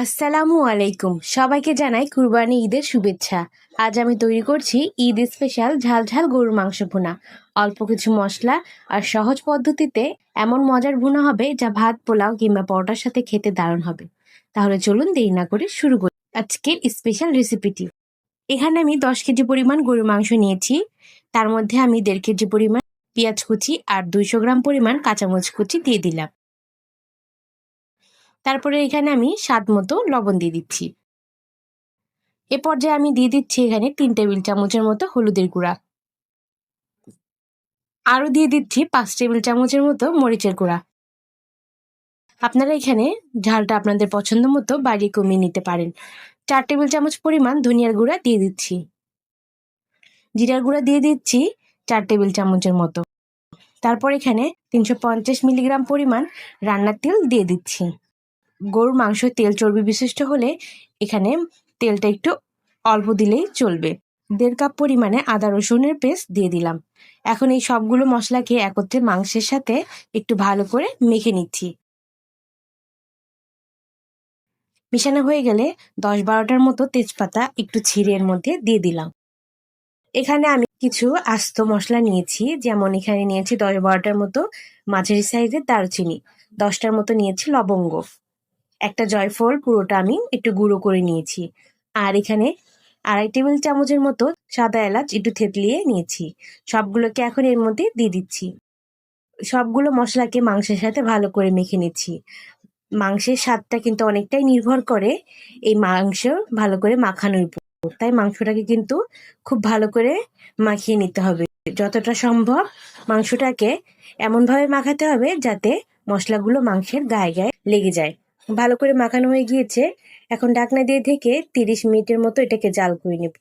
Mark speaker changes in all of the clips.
Speaker 1: আসসালামু আলাইকুম। সবাইকে জানাই কুরবানি ঈদের শুভেচ্ছা। আজ আমি তৈরি করছি ঈদ স্পেশাল ঝাল ঝাল গরুর মাংস ভুনা। অল্প কিছু মশলা আর সহজ পদ্ধতিতে এমন মজার ভুনা হবে যা ভাত, পোলাও কিংবা পরোটার সাথে খেতে দারুণ হবে। তাহলে চলুন দেরি না করে শুরু করি আজকের স্পেশাল রেসিপিটি। এখানে আমি 10 কেজি পরিমাণ গরুর মাংস নিয়েছি। তার মধ্যে আমি 1.5 কেজি পরিমাণ পেঁয়াজ কুচি আর 200 গ্রাম পরিমাণ কাঁচামরিচ কুচি দিয়ে দিলাম। তারপরে এখানে আমি স্বাদ মতো লবণ দিয়ে দিচ্ছি। এ পর্যায়ে আমি দিয়ে দিচ্ছি এখানে 3 টেবিল চামচের মতো হলুদের গুঁড়া। আরও দিয়ে দিচ্ছি 5 টেবিল চামচের মতো মরিচের গুঁড়া। আপনারা এখানে ঝালটা আপনাদের পছন্দ মতো বাড়িয়ে কমিয়ে নিতে পারেন। 4 টেবিল চামচ পরিমাণ ধনিয়ার গুঁড়া দিয়ে দিচ্ছি। জিরার গুঁড়া দিয়ে দিচ্ছি 4 টেবিল চামচের মতো। তারপর এখানে 350 মিলিগ্রাম পরিমাণ রান্নার তেল দিয়ে দিচ্ছি। গরুর মাংস তেল চর্বি বিশিষ্ট হলে এখানে তেলটা একটু অল্প দিলেই চলবে। 1.5 কাপ পরিমাণে আদা রসুনের পেস্ট দিয়ে দিলাম। এখন এই সবগুলো মশলাকে একত্রে মাংসের সাথে একটু ভালো করে মেখে নিচ্ছি। মিশানো হয়ে গেলে 10-12টার মতো তেজপাতা একটু ছিঁড়ে এর মধ্যে দিয়ে দিলাম। এখানে আমি কিছু আস্ত মশলা নিয়েছি, যেমন এখানে নিয়েছি 10-12টার মতো মাঝারি সাইজের দারুচিনি, 10টার মতো নিয়েছি লবঙ্গ, একটা জয়ফল পুরোটা আমি একটু গুঁড়ো করে নিয়েছি। আর এখানে 2.5 টেবিল চামচের মতো সাদা এলাচ একটু থেতলিয়ে নিয়েছি। সবগুলোকে এখন এর মধ্যে দিয়ে দিচ্ছি। সবগুলো মশলাকে মাংসের সাথে ভালো করে মেখে নিচ্ছি। মাংসের স্বাদটা কিন্তু অনেকটাই নির্ভর করে এই মাংস ভালো করে মাখানোর উপর। তাই মাংসটাকে কিন্তু খুব ভালো করে মাখিয়ে নিতে হবে। যতটা সম্ভব মাংসটাকে এমনভাবে মাখাতে হবে যাতে মশলাগুলো মাংসের গায়ে গায়ে লেগে যায়। ভালো করে মাখানো হয়ে গিয়েছে। এখন ঢাকনা দিয়ে ঢেকে 30 মিনিটের মতো এটাকে জাল করে নেব।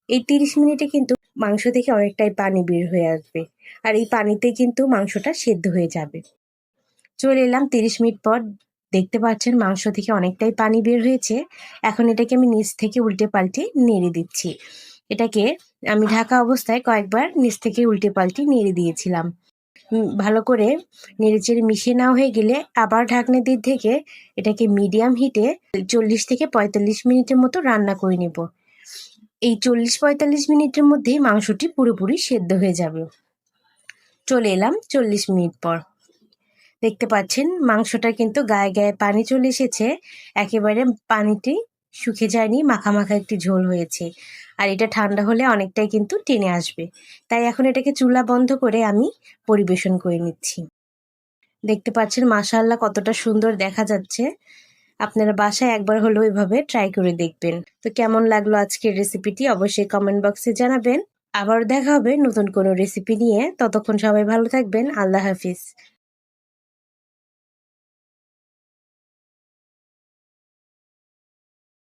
Speaker 1: এই 30 মিনিটে কিন্তু মাংস থেকে অনেকটাই পানি বের হয়ে আসবে, আর এই পানিতে কিন্তু মাংসটা সেদ্ধ হয়ে যাবে। চলে এলাম 30 মিনিট পর। দেখতে পাচ্ছেন মাংস থেকে অনেকটাই পানি বের হয়েছে। এখন এটাকে আমি নিচ থেকে উল্টে পাল্টে নেড়ে দিচ্ছি। এটাকে আমি ঢাকা অবস্থায় কয়েকবার নিচ থেকে উল্টে পাল্টে নেড়ে দিয়েছিলাম। ভালো করে নেড়েচেড়ে মিশিয়ে নেওয়া হয়ে গেলে আবার ঢাকনা দিয়ে ঢেকে এটাকে মিডিয়াম হিটে 40 থেকে 45 মিনিটের মতো রান্না করে নেব। এই 40-45 মিনিটের মধ্যেই মাংসটি পুরোপুরি সেদ্ধ হয়ে যাবে। চলে এলাম 40 মিনিট পর। দেখতে পাচ্ছেন মাংসটা কিন্তু গায়ে গায়ে পানি চলে এসেছে। একেবারে পানিটি শুকিয়ে যায়নি, মাখা মাখা একটি ঝোল হয়েছে। আর এটা ঠান্ডা হলে অনেকটাই কিন্তু টেনে আসবে। তাই এখন এটাকে চুলা বন্ধ করে আমি পরিবেশন করে নিচ্ছি। দেখতে পাচ্ছেন মাশাআল্লাহ কতটা সুন্দর দেখা যাচ্ছে। আপনারা বাসায় একবার হলেও এভাবে ট্রাই করে দেখবেন। তো কেমন লাগলো আজকের রেসিপিটি অবশ্যই কমেন্ট বক্সে জানাবেন। আবার দেখা হবে নতুন কোনো রেসিপি নিয়ে। ততক্ষণ সবাই ভালো থাকবেন। আল্লাহ হাফিজ।